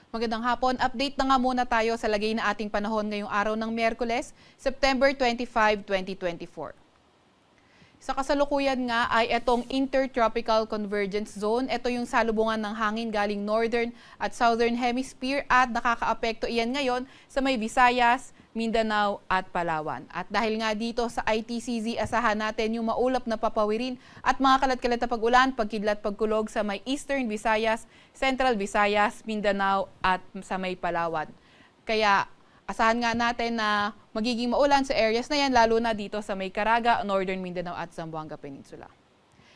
Magandang hapon. Update na nga muna tayo sa lagay na ating panahon ngayong araw ng Miyerkules, September 25, 2024. Sa kasalukuyan nga ay itong Intertropical Convergence Zone. Ito yung salubungan ng hangin galing Northern at Southern Hemisphere at nakakaapekto iyan ngayon sa may Visayas, Mindanao at Palawan. At dahil nga dito sa ITCZ, asahan natin yung maulap na papawirin at mga kalat-kalat na pag-ulan, pagkidlat, pagkulog sa may Eastern Visayas, Central Visayas, Mindanao at sa may Palawan. Kaya asahan nga natin na magiging maulan sa areas na yan, lalo na dito sa may Caraga, Northern Mindanao at Zamboanga Peninsula.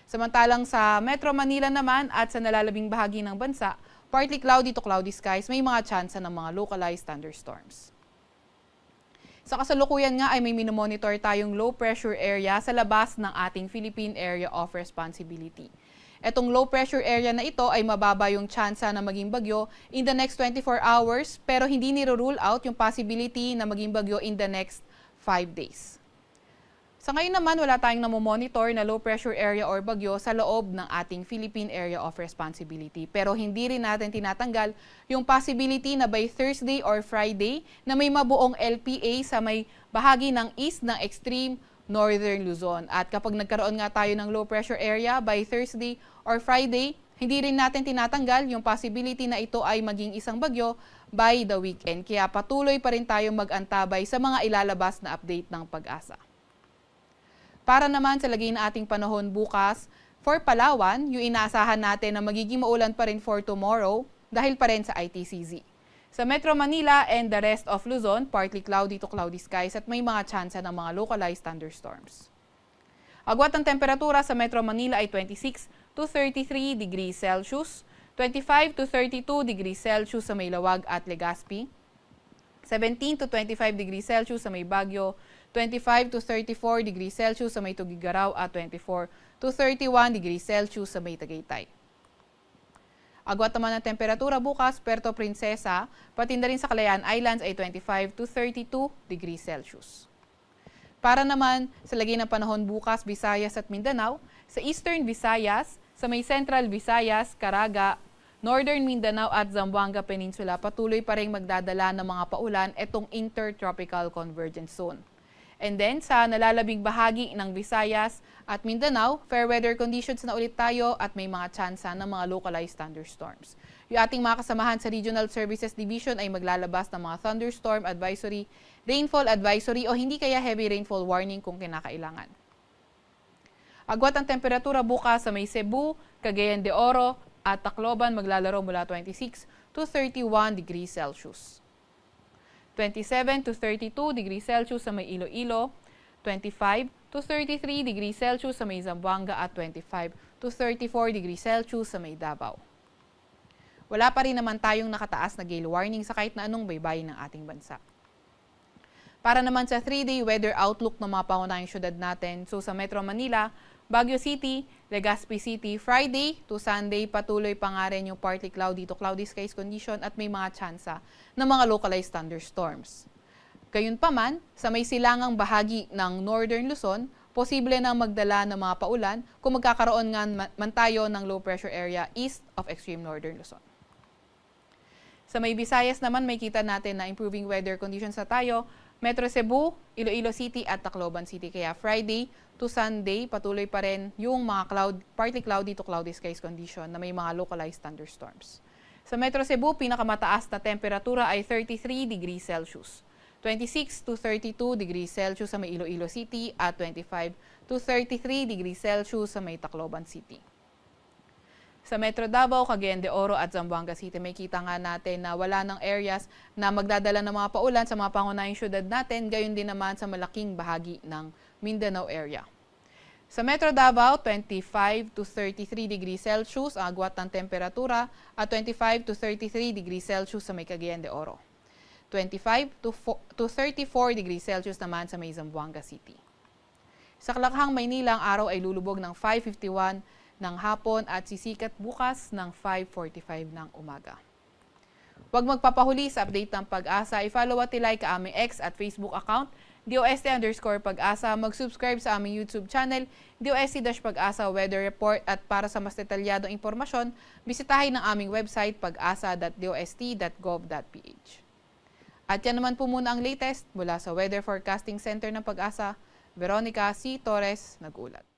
Samantalang sa Metro Manila naman at sa nalalabing bahagi ng bansa, partly cloudy to cloudy skies, may mga tsansa ng mga localized thunderstorms. Sa kasalukuyan nga ay may minomonitor tayong low pressure area sa labas ng ating Philippine Area of Responsibility. Etong low pressure area na ito ay mababa yung tsansa na maging bagyo in the next 24 hours pero hindi niro-rule out yung possibility na maging bagyo in the next 5 days. Sa ngayon naman, wala tayong namomonitor na low pressure area or bagyo sa loob ng ating Philippine Area of Responsibility. Pero hindi rin natin tinatanggal yung possibility na by Thursday or Friday na may mabuong LPA sa may bahagi ng east ng extreme Northern Luzon. At kapag nagkaroon nga tayo ng low pressure area by Thursday or Friday, hindi rin natin tinatanggal yung possibility na ito ay maging isang bagyo by the weekend. Kaya patuloy pa rin tayong mag-antabay sa mga ilalabas na update ng Pag-asa. Para naman sa lagay na ating panahon bukas, for Palawan, yung inaasahan natin na magiging maulan pa rin for tomorrow dahil pa rin sa ITCZ. Sa Metro Manila and the rest of Luzon, partly cloudy to cloudy skies at may mga tsansa ng mga localized thunderstorms. Agwat ng temperatura sa Metro Manila ay 26 to 33 degrees Celsius, 25 to 32 degrees Celsius sa may Lawag at Legazpi, 17 to 25 degrees Celsius sa may Baguio, 25 to 34 degrees Celsius sa may Tugigaraw at 24 to 31 degrees Celsius sa may Tagaytay. Agwat naman ng temperatura bukas, Puerto Princesa, pati na rin sa Calayan Islands ay 25 to 32 degrees Celsius. Para naman sa lagay ng panahon bukas, Visayas at Mindanao, sa Eastern Visayas, sa may Central Visayas, Caraga, Northern Mindanao at Zamboanga Peninsula, patuloy pa rin magdadala ng mga paulan itong Intertropical Convergence Zone. And then, sa nalalabing bahagi ng Visayas at Mindanao, fair weather conditions na ulit tayo at may mga tsansa ng mga localized thunderstorms. Yung ating mga kasamahan sa Regional Services Division ay maglalabas ng mga thunderstorm advisory, rainfall advisory o hindi kaya heavy rainfall warning kung kinakailangan. Agwat ang temperatura bukas sa may Cebu, Cagayan de Oro at Tacloban maglalaro mula 26 to 31 degrees Celsius. 27 to 32 degrees Celsius sa may Iloilo, 25 to 33 degrees Celsius sa may Zamboanga at 25 to 34 degrees Celsius sa may Davao. Wala pa rin naman tayong nakataas na gale warning sa kahit na anong baybayin ng ating bansa. Para naman sa 3-day weather outlook ng mga pangunahing syudad natin, so sa Metro Manila, Baguio City, Legazpi City, Friday to Sunday, patuloy pa nga rin yung partly cloudy to cloudy skies condition at may mga tsansa ng mga localized thunderstorms. Gayunpaman, sa may silangang bahagi ng Northern Luzon, posible nang magdala ng mga paulan kung magkakaroon nga man tayo ng low pressure area east of extreme Northern Luzon. Sa may Visayas naman, may kita natin na improving weather conditions na tayo, Metro Cebu, Iloilo City at Tacloban City. Kaya Friday to Sunday, patuloy pa rin yung mga partly cloudy to cloudy skies condition na may mga localized thunderstorms. Sa Metro Cebu, pinakamataas na temperatura ay 33 degrees Celsius. 26 to 32 degrees Celsius sa may Iloilo City at 25 to 33 degrees Celsius sa may Tacloban City. Sa Metro Davao, Cagayan de Oro at Zamboanga City, may kita nga natin na wala ng areas na magdadala ng mga paulan sa mga pangunahing syudad natin, gayon din naman sa malaking bahagi ng Mindanao area. Sa Metro Davao, 25 to 33 degrees Celsius ang agwat ng temperatura at 25 to 33 degrees Celsius sa may Cagayan de Oro. 25 to 34 degrees Celsius naman sa may Zamboanga City. Sa Kalakhang, Maynila, ang araw ay lulubog ng 5:51 ng hapon at sisikat bukas ng 5:45 ng umaga. Huwag magpapahuli sa update ng Pag-asa. I-follow at i-like ang aming X at Facebook account DOST_Pag-asa, mag-subscribe sa aming YouTube channel, DOST-Pag-asa Weather Report, at para sa mas detalyadong impormasyon, bisitahin ang aming website pag-asa.dost.gov.ph. At yan naman po muna ang latest mula sa Weather Forecasting Center ng Pag-asa. Veronica C. Torres, nag-ulat.